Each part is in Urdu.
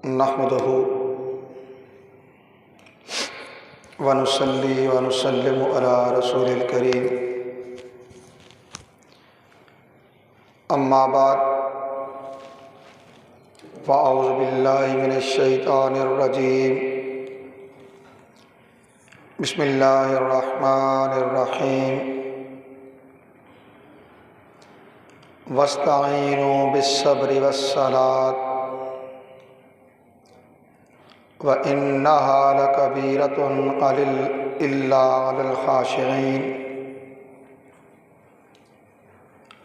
نحمده ونصلي ونسلم على رسول الكريم اما بعد فاعوذ بالله من الشيطان الرجيم بسم الله الرحمن الرحيم واستعينوا بالصبر والصلاة وإنها لكبيرة إلا على الخاشعين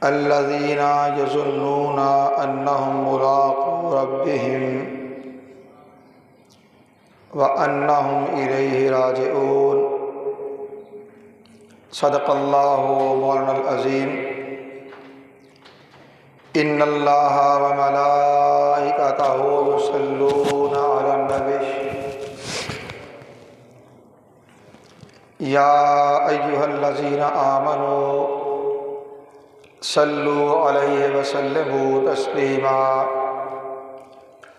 الذين يظنون أنهم ملاقو ربهم وأنهم إليه راجعون صدق الله مولانا العظيم إن الله وملائكته يصلون على النبي يا أيها الذين آمنوا صلوا عليه وسلموا تسلیما۔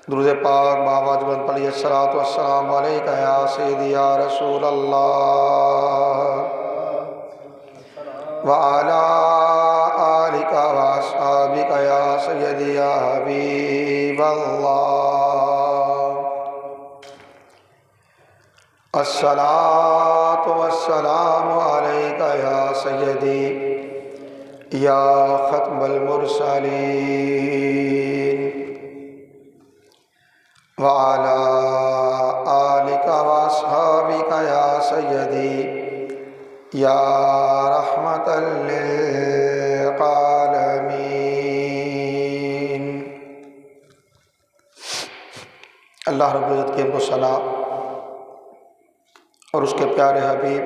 درود پاک بآواز بلند پڑھیے، الصلاۃ والسلام علیک یا سیدی یا رسول اللہ وعلی آلک واصحابک یا سیدی یا حبیب اللہ۔ الصلاۃ والسلام علیک یا سیدی یا ختم المرسلین وعلی آلک واصحابک یا سیدی یا رحمت للعالمین۔ اللہ رب العزت کی حمد و ثنا اور اس کے پیارے حبیب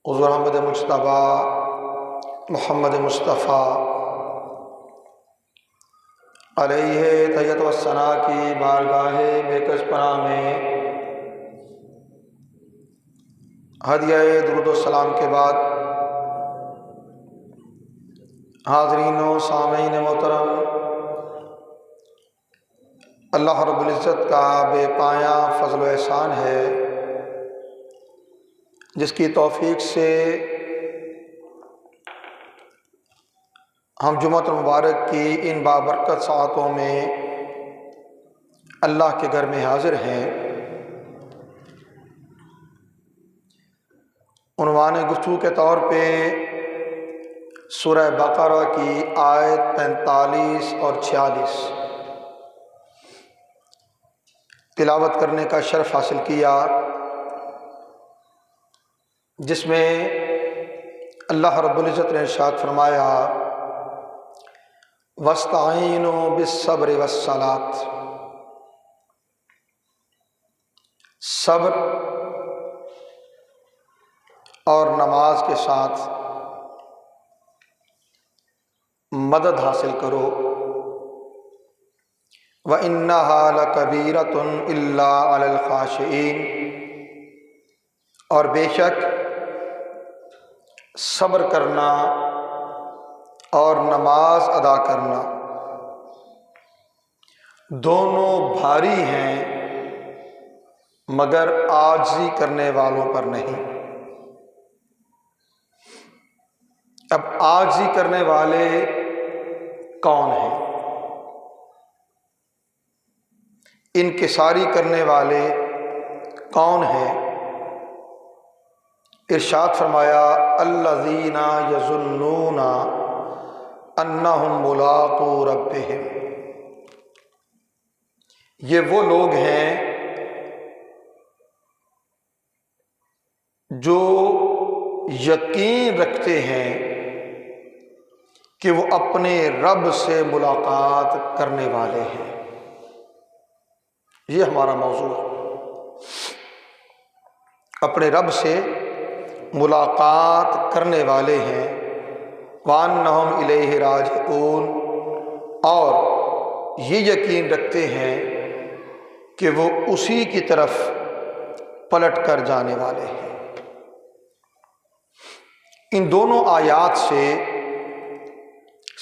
حضور احمد مجتبیٰ محمد مصطفیٰ علیہ تحیت و ثنا کی بارگاہ بےکس پناہ میں ہدیہ درود و سلام کے بعد حاضرین و سامعین محترم، اللہ رب العزت کا بے پایاں فضل و احسان ہے جس کی توفیق سے ہم جمعۃ المبارک کی ان بابرکت ساعتوں میں اللہ کے گھر میں حاضر ہیں۔ عنوان گفتگو کے طور پہ سورہ بقرہ کی آیت 45 اور 46 تلاوت کرنے کا شرف حاصل کیا، جس میں اللہ رب العزت نے ارشاد فرمایا وَاسْتَعِينُوا بِالصَّبْرِ وَالصَّلَاةِ، صبر اور نماز کے ساتھ مدد حاصل کرو۔ وَإِنَّهَا لَكَبِيرَةٌ إِلَّا عَلَى الْخَاشِعِينَ، اور بے شک صبر کرنا اور نماز ادا کرنا دونوں بھاری ہیں مگر عاجزی کرنے والوں پر نہیں۔ اب عاجزی کرنے والے کون ہیں؟ انکساری کرنے والے کون ہیں؟ ارشاد فرمایا الذین یظنون انہم ملاقو ربہم، یہ وہ لوگ ہیں جو یقین رکھتے ہیں کہ وہ اپنے رب سے ملاقات کرنے والے ہیں۔ یہ ہمارا موضوع ہے، اپنے رب سے ملاقات کرنے والے ہیں۔ وَأَنَّهُمْ إِلَيْهِ رَاجِعُونَ، اور یہ یقین رکھتے ہیں کہ وہ اسی کی طرف پلٹ کر جانے والے ہیں۔ ان دونوں آیات سے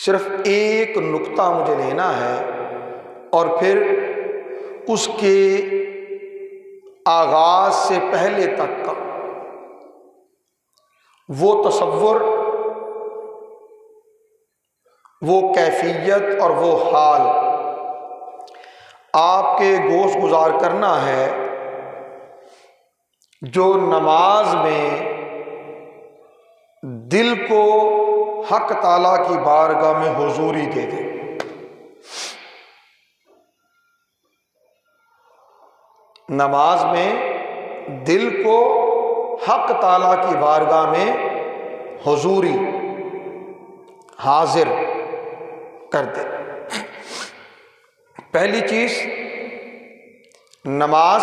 صرف ایک نقطہ مجھے لینا ہے اور پھر اس کے آغاز سے پہلے تک کا وہ تصور، وہ کیفیت اور وہ حال آپ کے گوش گزار کرنا ہے جو نماز میں دل کو حق تعالیٰ کی بارگاہ میں حضوری دے دے۔ نماز میں دل کو حق تعالیٰ کی بارگاہ میں حضوری حاضر کر دے۔ پہلی چیز نماز،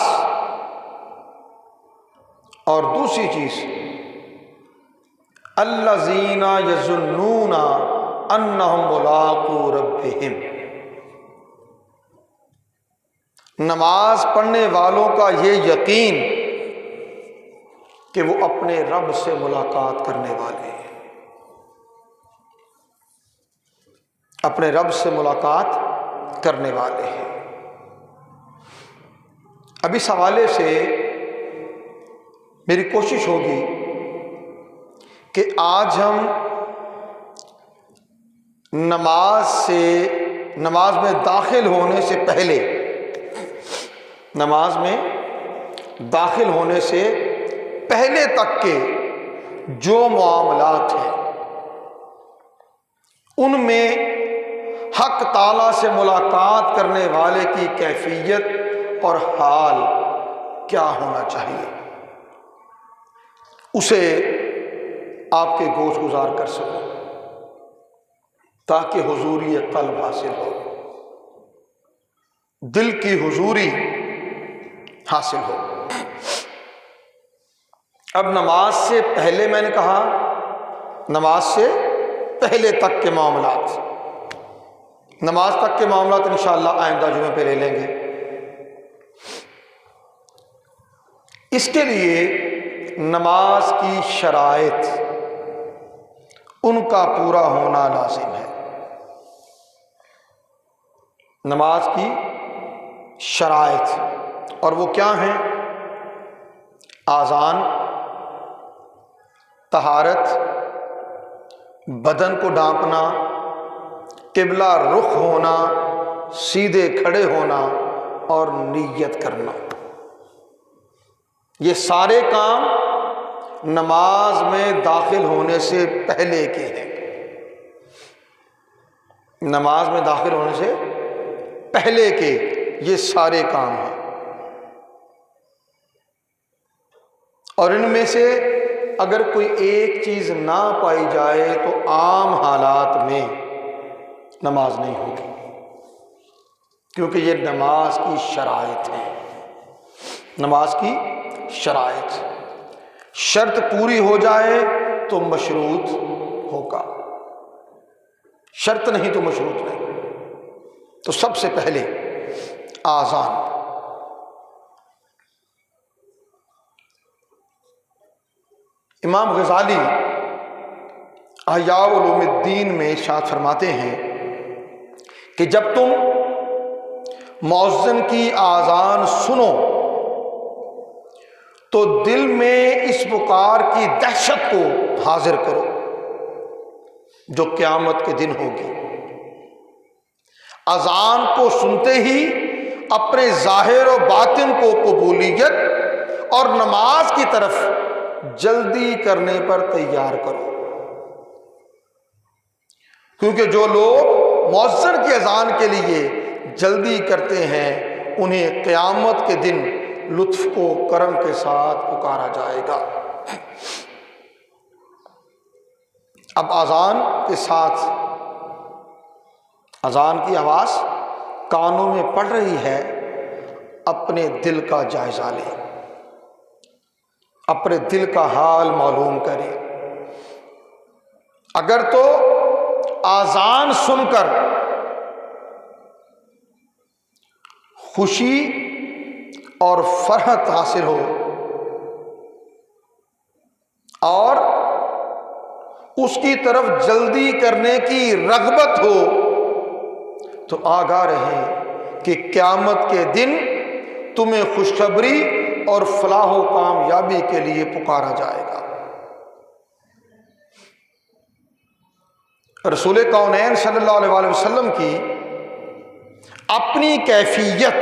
اور دوسری چیز الذین یظنون انہم ملاقو ربہم، نماز پڑھنے والوں کا یہ یقین کہ وہ اپنے رب سے ملاقات کرنے والے ہیں، اپنے رب سے ملاقات کرنے والے ہیں۔ اب اس حوالے سے میری کوشش ہوگی کہ آج ہم نماز میں داخل ہونے سے پہلے، نماز میں داخل ہونے سے پہلے تک کے جو معاملات ہیں ان میں حق تعالیٰ سے ملاقات کرنے والے کی کیفیت اور حال کیا ہونا چاہیے، اسے آپ کے گوش گزار کر سکوں تاکہ حضوری قلب حاصل ہو، دل کی حضوری حاصل ہو۔ اب نماز سے پہلے میں نے کہا، نماز سے پہلے تک کے معاملات، نماز تک کے معاملات انشاءاللہ آئندہ جمعے پہ لے لیں گے۔ اس کے لیے نماز کی شرائط، ان کا پورا ہونا لازم ہے۔ نماز کی شرائط، اور وہ کیا ہیں؟ آذان، طہارت، بدن کو ڈھانپنا، قبلہ رخ ہونا، سیدھے کھڑے ہونا اور نیت کرنا، یہ سارے کام نماز میں داخل ہونے سے پہلے کے ہیں۔ نماز میں داخل ہونے سے پہلے کے یہ سارے کام ہیں، اور ان میں سے اگر کوئی ایک چیز نہ پائی جائے تو عام حالات میں نماز نہیں ہوگی، کیونکہ یہ نماز کی شرائط ہے۔ نماز کی شرائط، شرط پوری ہو جائے تو مشروط ہوگا، شرط نہیں تو مشروط نہیں۔ تو سب سے پہلے آذان، امام غزالی احیاء علوم الدین میں ارشاد فرماتے ہیں کہ جب تم مؤذن کی آذان سنو تو دل میں اس پکار کی دہشت کو حاضر کرو جو قیامت کے دن ہوگی۔ اذان کو سنتے ہی اپنے ظاہر و باطن کو قبولیت اور نماز کی طرف جلدی کرنے پر تیار کرو، کیونکہ جو لوگ مؤذن کی اذان کے لیے جلدی کرتے ہیں انہیں قیامت کے دن لطف و کرم کے ساتھ پکارا جائے گا۔ اب اذان کے ساتھ اذان کی آواز کانوں میں پڑ رہی ہے، اپنے دل کا جائزہ لیں، اپنے دل کا حال معلوم کریں۔ اگر تو اذان سن کر خوشی اور فرحت حاصل ہو اور اس کی طرف جلدی کرنے کی رغبت ہو تو آگاہ رہیں کہ قیامت کے دن تمہیں خوشخبری اور فلاح و کامیابی کے لیے پکارا جائے گا۔ رسول کونین صلی اللہ علیہ وآلہ وسلم کی اپنی کیفیت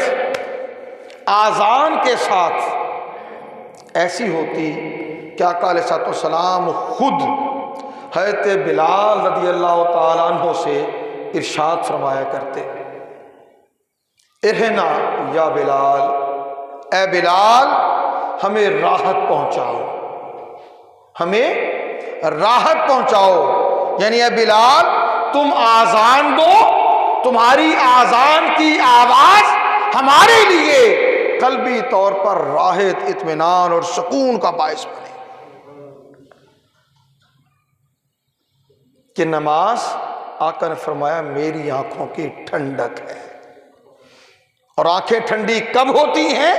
آذان کے ساتھ ایسی ہوتی کہ آقا علیہ الصلوۃ والسلام خود حضرت بلال رضی اللہ تعالیٰ عنہ سے ارشاد فرمایا کرتے، ارہنا یا بلال، اے بلال ہمیں راحت پہنچاؤ، ہمیں راحت پہنچاؤ، یعنی اے بلال تم آذان دو، تمہاری آذان کی آواز ہمارے لیے قلبی طور پر راحت، اطمینان اور سکون کا باعث بنے کہ نماز آقا نے فرمایا میری آنکھوں کی ٹھنڈک ہے۔ اور آنکھیں ٹھنڈی کب ہوتی ہیں؟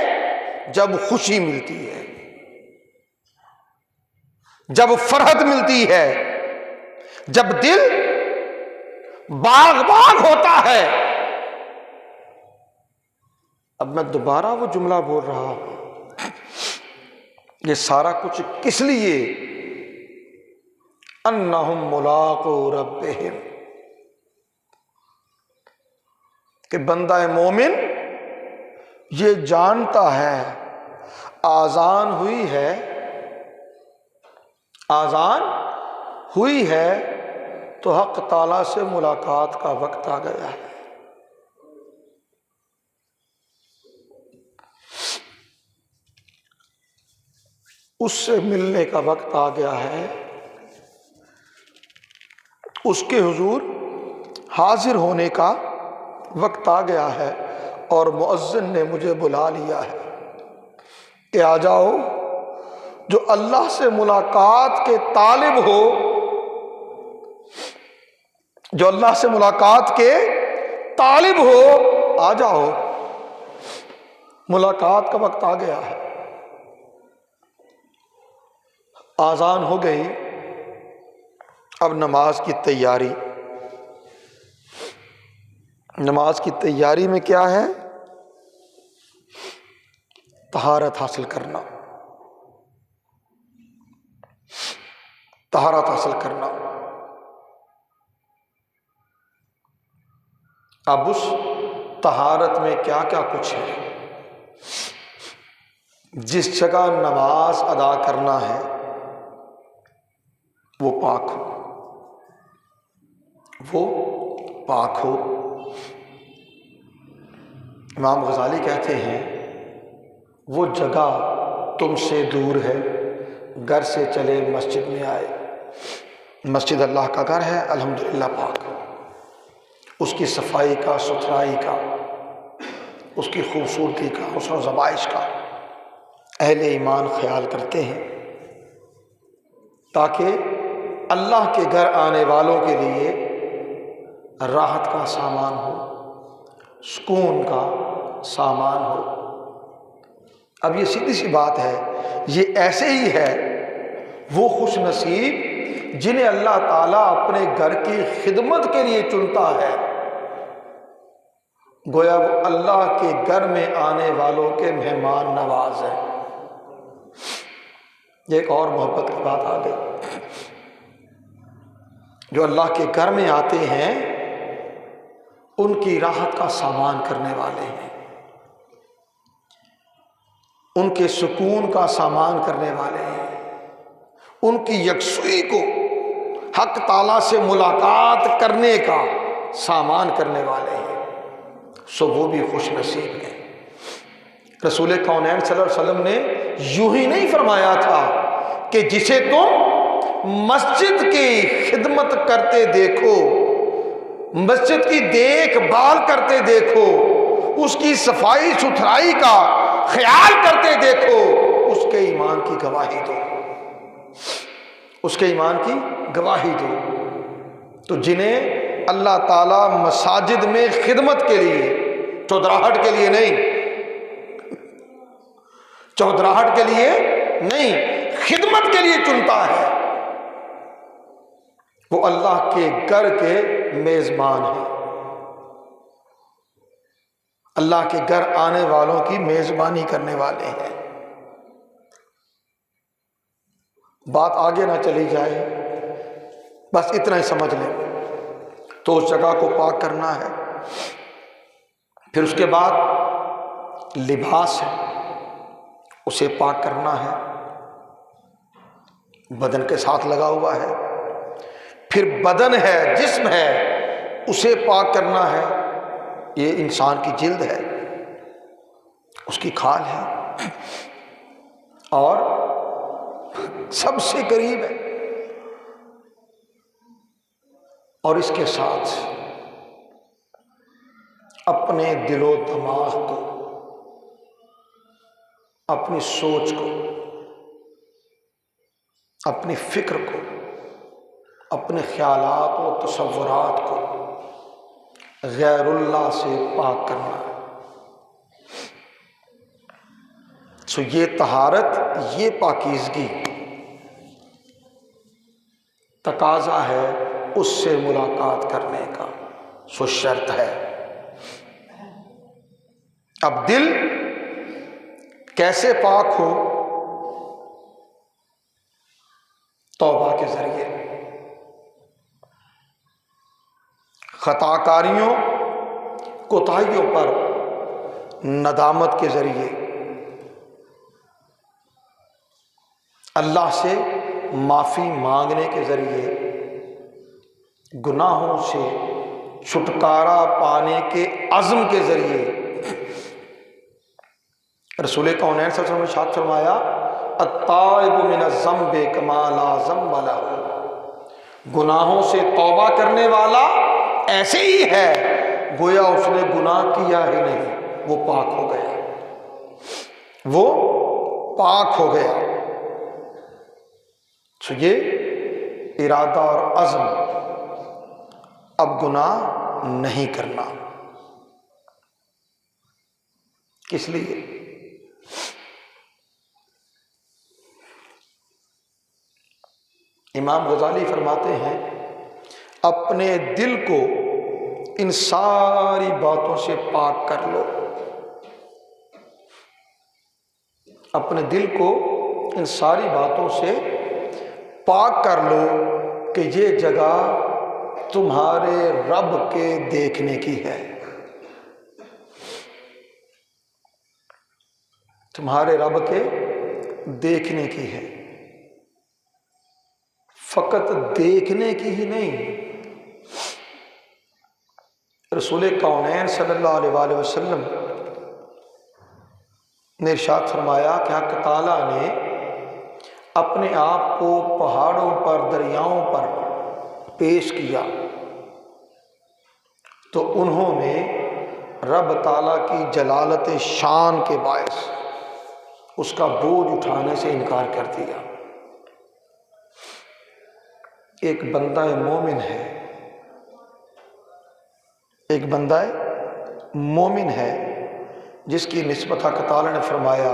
جب خوشی ملتی ہے، جب فرحت ملتی ہے، جب دل باغ باغ ہوتا ہے۔ اب میں دوبارہ وہ جملہ بول رہا ہوں، یہ سارا کچھ کس لیے؟ انہم ملاقو ربہم، کہ بندہ مومن یہ جانتا ہے آذان ہوئی ہے، آذان ہوئی ہے تو حق تعالیٰ سے ملاقات کا وقت آ گیا ہے۔ اس سے ملنے کا وقت آ گیا ہے، اس کے حضور حاضر ہونے کا وقت آ گیا ہے، اور مؤذن نے مجھے بلا لیا ہے کہ آ جاؤ، جو اللہ سے ملاقات کے طالب ہو، جو اللہ سے ملاقات کے طالب ہو، آ جاؤ، ملاقات کا وقت آ گیا ہے۔ آذان ہو گئی، اب نماز کی تیاری۔ نماز کی تیاری میں کیا ہے؟ طہارت حاصل کرنا، طہارت حاصل کرنا۔ اب اس طہارت میں کیا کیا کچھ ہے؟ جس جگہ نماز ادا کرنا ہے وہ پاک ہو، وہ پاک ہو۔ امام غزالی کہتے ہیں وہ جگہ تم سے دور ہے، گھر سے چلے مسجد میں آئے۔ مسجد اللہ کا گھر ہے، الحمدللہ پاک، اس کی صفائی کا، ستھرائی کا، اس کی خوبصورتی کا، حسن و زبائش کا اہل ایمان خیال کرتے ہیں، تاکہ اللہ کے گھر آنے والوں کے لیے راحت کا سامان ہو، سکون کا سامان ہو۔ اب یہ سیدھی سی بات ہے، یہ ایسے ہی ہے وہ خوش نصیب جنہیں اللہ تعالیٰ اپنے گھر کی خدمت کے لیے چنتا ہے، گویا وہ اللہ کے گھر میں آنے والوں کے مہمان نواز ہیں۔ یہ ایک اور محبت کی بات آ گئی، جو اللہ کے گھر میں آتے ہیں ان کی راحت کا سامان کرنے والے ہیں، ان کے سکون کا سامان کرنے والے ہیں، ان کی یکسوئی کو، حق تعالیٰ سے ملاقات کرنے کا سامان کرنے والے ہیں، سو وہ بھی خوش نصیب ہیں۔ رسول کونین صلی اللہ علیہ وسلم نے یوں ہی نہیں فرمایا تھا کہ جسے تم مسجد کی خدمت کرتے دیکھو، مسجد کی دیکھ بھال کرتے دیکھو، اس کی صفائی ستھرائی کا خیال کرتے دیکھو، اس کے ایمان کی گواہی دو، اس کے ایمان کی گواہی دو۔ تو جنہیں اللہ تعالیٰ مساجد میں خدمت کے لیے، چودراہٹ کے لیے نہیں، چودراہٹ کے لیے نہیں، خدمت کے لیے چنتا ہے، وہ اللہ کے گھر کے میزبان ہیں، اللہ کے گھر آنے والوں کی میزبانی کرنے والے ہیں۔ بات آگے نہ چلی جائے، بس اتنا ہی سمجھ لیں۔ تو اس جگہ کو پاک کرنا ہے۔ پھر اس کے بعد لباس ہے، اسے پاک کرنا ہے، بدن کے ساتھ لگا ہوا ہے۔ پھر بدن ہے، جسم ہے، اسے پاک کرنا ہے۔ یہ انسان کی جلد ہے، اس کی کھال ہے، اور سب سے قریب ہے۔ اور اس کے ساتھ اپنے دل و دماغ کو، اپنی سوچ کو، اپنی فکر کو، اپنے خیالات و تصورات کو غیر اللہ سے پاک کرنا ہے۔ سو یہ طہارت، یہ پاکیزگی تقاضا ہے اس سے ملاقات کرنے کا، سو شرط ہے۔ اب دل کیسے پاک ہو؟ توبہ کے ذریعے، خطا کاریوں کوتاہیوں پر ندامت کے ذریعے، اللہ سے معافی مانگنے کے ذریعے، گناہوں سے چھٹکارا پانے کے عزم کے ذریعے۔ رسول کونین صلی اللہ علیہ وسلم نے ارشاد فرمایا، التائب من الذنب کما لا ذنب لہ، گناہوں سے توبہ کرنے والا ایسے ہی ہے گویا اس نے گناہ کیا ہی نہیں، وہ پاک ہو گیا، وہ پاک ہو گیا۔ تو یہ ارادہ اور عزم، اب گناہ نہیں کرنا۔ کس لیے؟ امام غزالی فرماتے ہیں، اپنے دل کو ان ساری باتوں سے پاک کر لو، اپنے دل کو ان ساری باتوں سے پاک کر لو کہ یہ جگہ تمہارے رب کے دیکھنے کی ہے، تمہارے رب کے دیکھنے کی ہے، فقط دیکھنے کی ہی نہیں۔ رسول کونین صلی اللہ علیہ وآلہ وسلم نے ارشاد فرمایا کہ حق تعالیٰ نے اپنے آپ کو پہاڑوں پر، دریاؤں پر پیش کیا تو انہوں نے رب تعالیٰ کی جلالت شان کے باعث اس کا بوجھ اٹھانے سے انکار کر دیا۔ ایک بندہ مومن ہے، ایک بندہ مومن ہے جس کی نسبت حق تعالیٰ نے فرمایا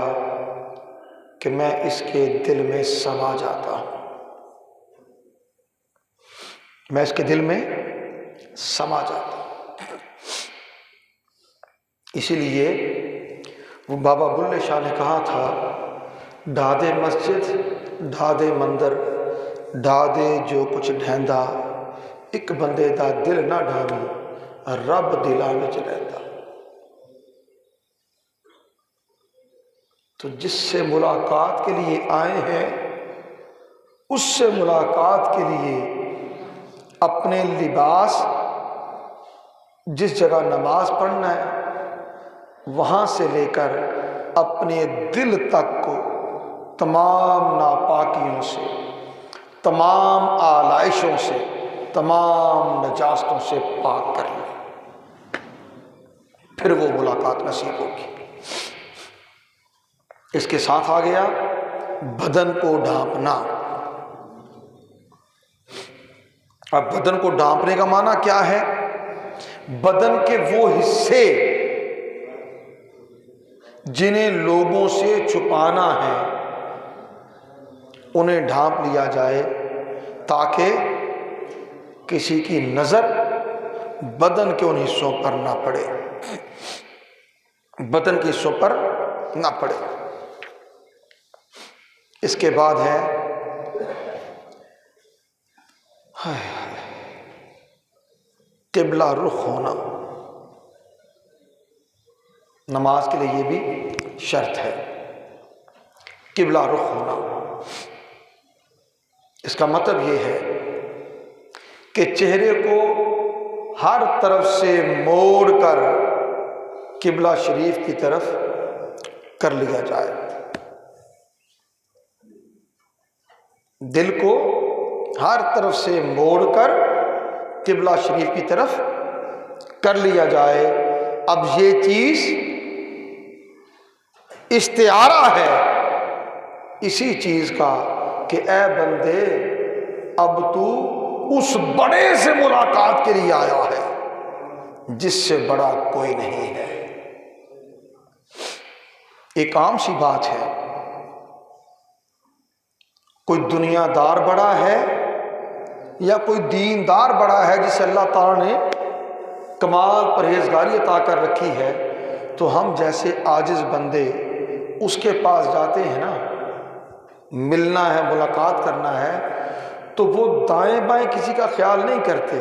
کہ میں اس کے دل میں سما جاتا ہوں، میں اس کے دل میں سما جاتا ہوں۔ اسی لیے وہ بابا بلے شاہ نے کہا تھا، ڈھادے مسجد ڈھادے مندر ڈھادے جو کچھ ڈھیندا، ایک بندے دا دل نہ ڈھاوی رب دلاں وچ رہندا۔ تو جس سے ملاقات کے لیے آئے ہیں اس سے ملاقات کے لیے اپنے لباس، جس جگہ نماز پڑھنا ہے وہاں سے لے کر اپنے دل تک کو تمام ناپاکیوں سے، تمام آلائشوں سے، تمام نجاستوں سے پاک کر لیں، پھر وہ ملاقات نصیب ہوگی۔ اس کے ساتھ آ گیا بدن کو ڈھانپنا۔ اب بدن کو ڈھانپنے کا معنی کیا ہے؟ بدن کے وہ حصے جنہیں لوگوں سے چھپانا ہے انہیں ڈھانپ لیا جائے تاکہ کسی کی نظر بدن کے ان حصوں پر نہ پڑے۔ بدن کے حصوں پر نہ پڑے۔ اس کے بعد ہے قبلہ رخ ہونا، نماز کے لیے یہ بھی شرط ہے، قبلہ رخ ہونا۔ اس کا مطلب یہ ہے کہ چہرے کو ہر طرف سے موڑ کر قبلہ شریف کی طرف کر لیا جائے، دل کو ہر طرف سے موڑ کر قبلہ شریف کی طرف کر لیا جائے۔ اب یہ چیز استعارہ ہے اسی چیز کا کہ اے بندے اب تو اس بڑے سے ملاقات کے لیے آیا ہے جس سے بڑا کوئی نہیں ہے۔ ایک عام سی بات ہے، کوئی دنیا دار بڑا ہے یا کوئی دیندار بڑا ہے جسے اللہ تعالیٰ نے کمال پرہیزگاری عطا کر رکھی ہے، تو ہم جیسے عاجز بندے اس کے پاس جاتے ہیں نا، ملنا ہے، ملاقات کرنا ہے، تو وہ دائیں بائیں کسی کا خیال نہیں کرتے،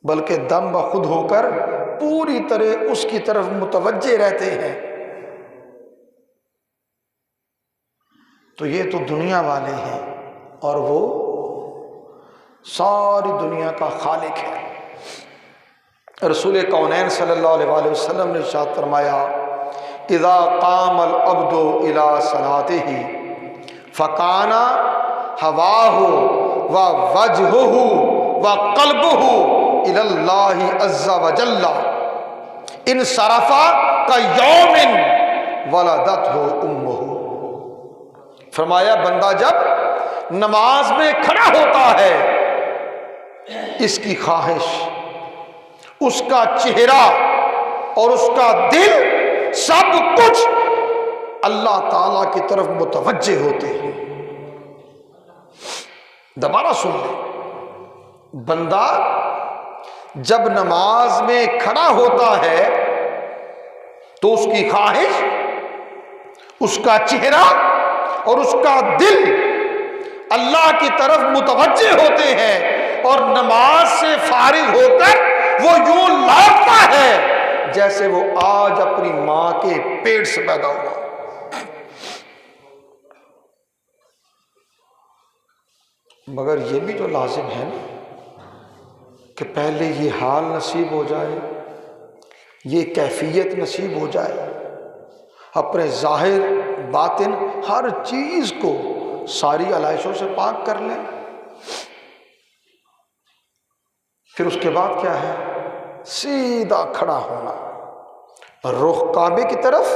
بلکہ دم بخود ہو کر پوری طرح اس کی طرف متوجہ رہتے ہیں۔ تو یہ تو دنیا والے ہیں اور وہ ساری دنیا کا خالق ہے۔ رسول کونین صلی اللہ علیہ وآلہ وسلم نے ارشاد فرمایا اذا قام العبد الى صلاته فکان ہواہ ووجہہ وقلبہ الی اللہ عز وجل انصرف کیوم ولدتہ امہ۔ فرمایا بندہ جب نماز میں کھڑا ہوتا ہے، اس کی خواہش، اس کا چہرہ اور اس کا دل سب کچھ اللہ تعالی کی طرف متوجہ ہوتے ہیں۔ دوبارہ سن لیں، بندہ جب نماز میں کھڑا ہوتا ہے تو اس کی خواہش، اس کا چہرہ اور اس کا دل اللہ کی طرف متوجہ ہوتے ہیں، اور نماز سے فارغ ہو کر وہ یوں لوٹتا ہے جیسے وہ آج اپنی ماں کے پیٹ سے پیدا ہوا۔ مگر یہ بھی تو لازم ہے نا کہ پہلے یہ حال نصیب ہو جائے، یہ کیفیت نصیب ہو جائے، اپنے ظاہر باطن ہر چیز کو ساری علائشوں سے پاک کر لیں۔ پھر اس کے بعد کیا ہے؟ سیدھا کھڑا ہونا، رخ کعبے کی طرف،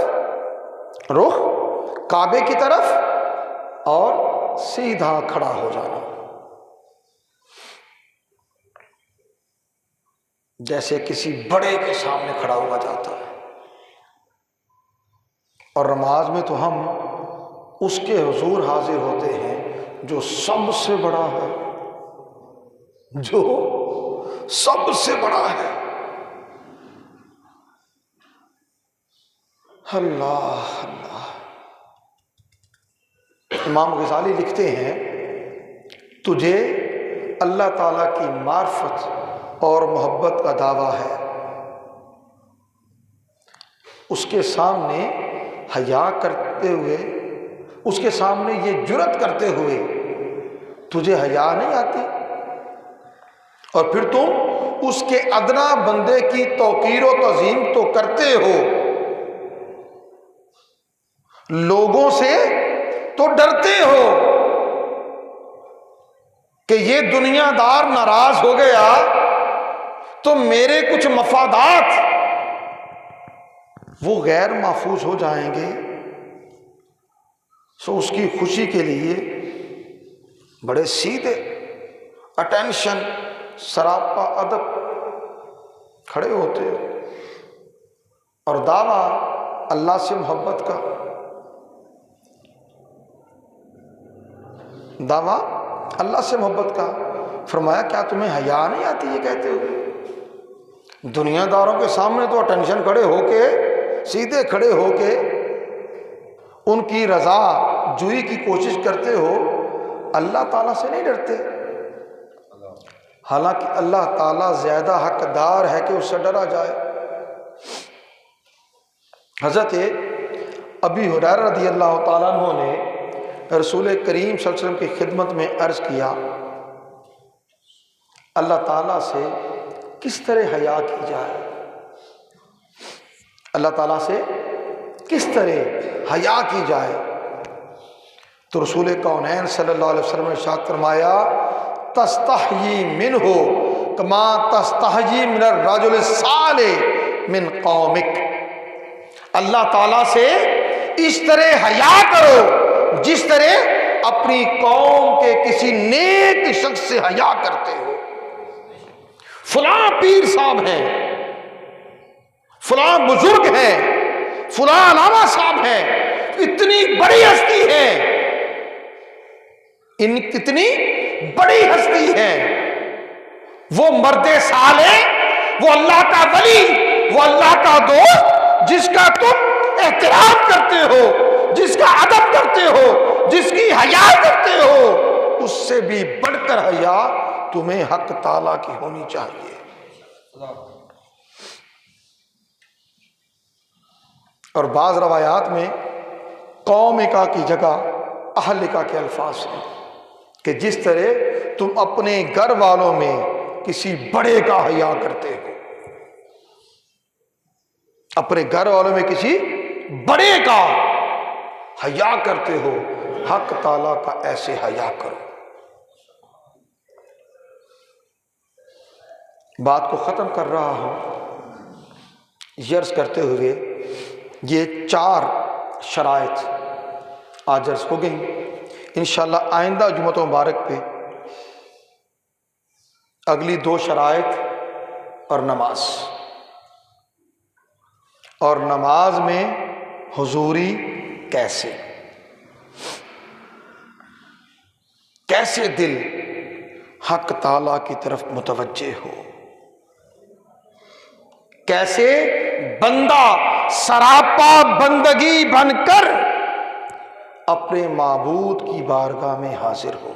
رخ کعبے کی طرف، اور سیدھا کھڑا ہو جانا، جیسے کسی بڑے کے سامنے کھڑا ہوا جاتا ہے۔ اور نماز میں تو ہم اس کے حضور حاضر ہوتے ہیں جو سب سے بڑا ہے، جو سب سے بڑا ہے۔ اللہ اللہ۔ امام غزالی لکھتے ہیں تجھے اللہ تعالیٰ کی معرفت اور محبت کا دعویٰ ہے، اس کے سامنے حیا کرتے ہوئے، اس کے سامنے یہ جرأت کرتے ہوئے تجھے حیا نہیں آتی، اور پھر تم اس کے ادنا بندے کی توقیر و تعظیم تو کرتے ہو، لوگوں سے تو ڈرتے ہو کہ یہ دنیا دار ناراض ہو گیا تو میرے کچھ مفادات وہ غیر محفوظ ہو جائیں گے، سو اس کی خوشی کے لیے بڑے سیدھے اٹینشن سراپا ادب کھڑے ہوتے ہو، اور دعویٰ اللہ سے محبت کا، دعویٰ اللہ سے محبت کا۔ فرمایا کیا تمہیں حیا نہیں آتی یہ کہتے ہوئے؟ دنیا داروں کے سامنے تو اٹینشن کھڑے ہو کے، سیدھے کھڑے ہو کے ان کی رضا جوئی کی کوشش کرتے ہو، اللہ تعالیٰ سے نہیں ڈرتے، حالانکہ اللہ تعالیٰ زیادہ حقدار ہے کہ اس سے ڈرا جائے۔ حضرت ابی ہریرہ رضی اللہ تعالیٰ عنہ نے رسول کریم صلی اللہ علیہ وسلم کی خدمت میں عرض کیا، اللہ تعالیٰ سے کس طرح حیا کی جائے، اللہ تعالیٰ سے کس طرح حیا کی جائے؟ تو رسول کونین صلی اللہ علیہ وسلم نے ارشاد فرمایا، تستحیی منہ کما تستحیی من الرجل الصالح من قومک، اللہ تعالیٰ سے اس طرح حیا کرو جس طرح اپنی قوم کے کسی نیک شخص سے حیا کرتے ہو۔ فلاں پیر صاحب ہیں، فلاں بزرگ ہیں، فلاں علامہ صاحب ہیں، اتنی بڑی ہستی ہے، ان کتنی بڑی ہستی ہے، وہ مرد صالح، وہ اللہ کا ولی، وہ اللہ کا دوست جس کا تم احترام کرتے ہو، جس کا ادب کرتے ہو، جس کی حیا کرتے ہو، اس سے بھی بڑھ کر حیا تمہیں حق تعالیٰ کی ہونی چاہیے۔ اور بعض روایات میں قومکا کی جگہ اہلکا کے الفاظ ہیں کہ جس طرح تم اپنے گھر والوں میں کسی بڑے کا حیا کرتے ہو، اپنے گھر والوں میں کسی بڑے کا حیا کرتے ہو، حق تعالیٰ کا ایسے حیا کرو۔ بات کو ختم کر رہا ہوں عرض کرتے ہوئے، یہ 4 شرائط آج عرض ہو گئی، انشاءاللہ آئندہ جمعہ مبارک پہ اگلی 2 شرائط اور نماز، اور نماز میں حضوری کیسے دل حق تعالیٰ کی طرف متوجہ ہو، کیسے بندہ سراپا بندگی بن کر اپنے معبود کی بارگاہ میں حاضر ہو۔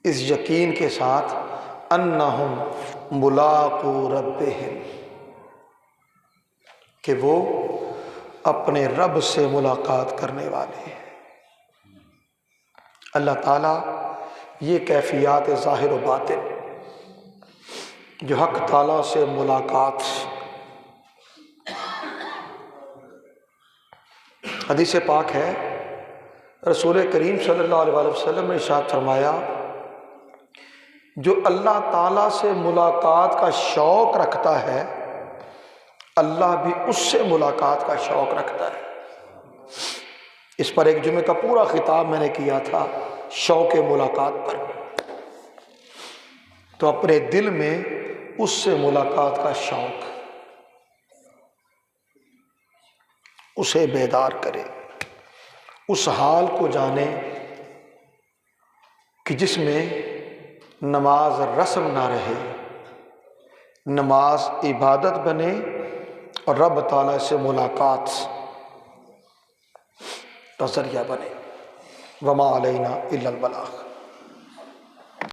اس یقین کے ساتھ انہم ملاقو ربہم، کہ وہ اپنے رب سے ملاقات کرنے والے ہیں۔ اللہ تعالیٰ یہ کیفیات ظاہر و باطن جو حق تعالیٰ سے ملاقات، حدیث پاک ہے، رسول کریم صلی اللہ علیہ وسلم نے ارشاد فرمایا، جو اللہ تعالیٰ سے ملاقات کا شوق رکھتا ہے، اللہ بھی اس سے ملاقات کا شوق رکھتا ہے۔ اس پر ایک جمعے کا پورا خطاب میں نے کیا تھا، شوق ملاقات پر۔ تو اپنے دل میں اس سے ملاقات کا شوق اسے بیدار کرے، اس حال کو جانے کہ جس میں نماز رسم نہ رہے، نماز عبادت بنے اور رب تعالیٰ سے ملاقات کا ذریعہ بنے۔ وما علینا الا البلاغ۔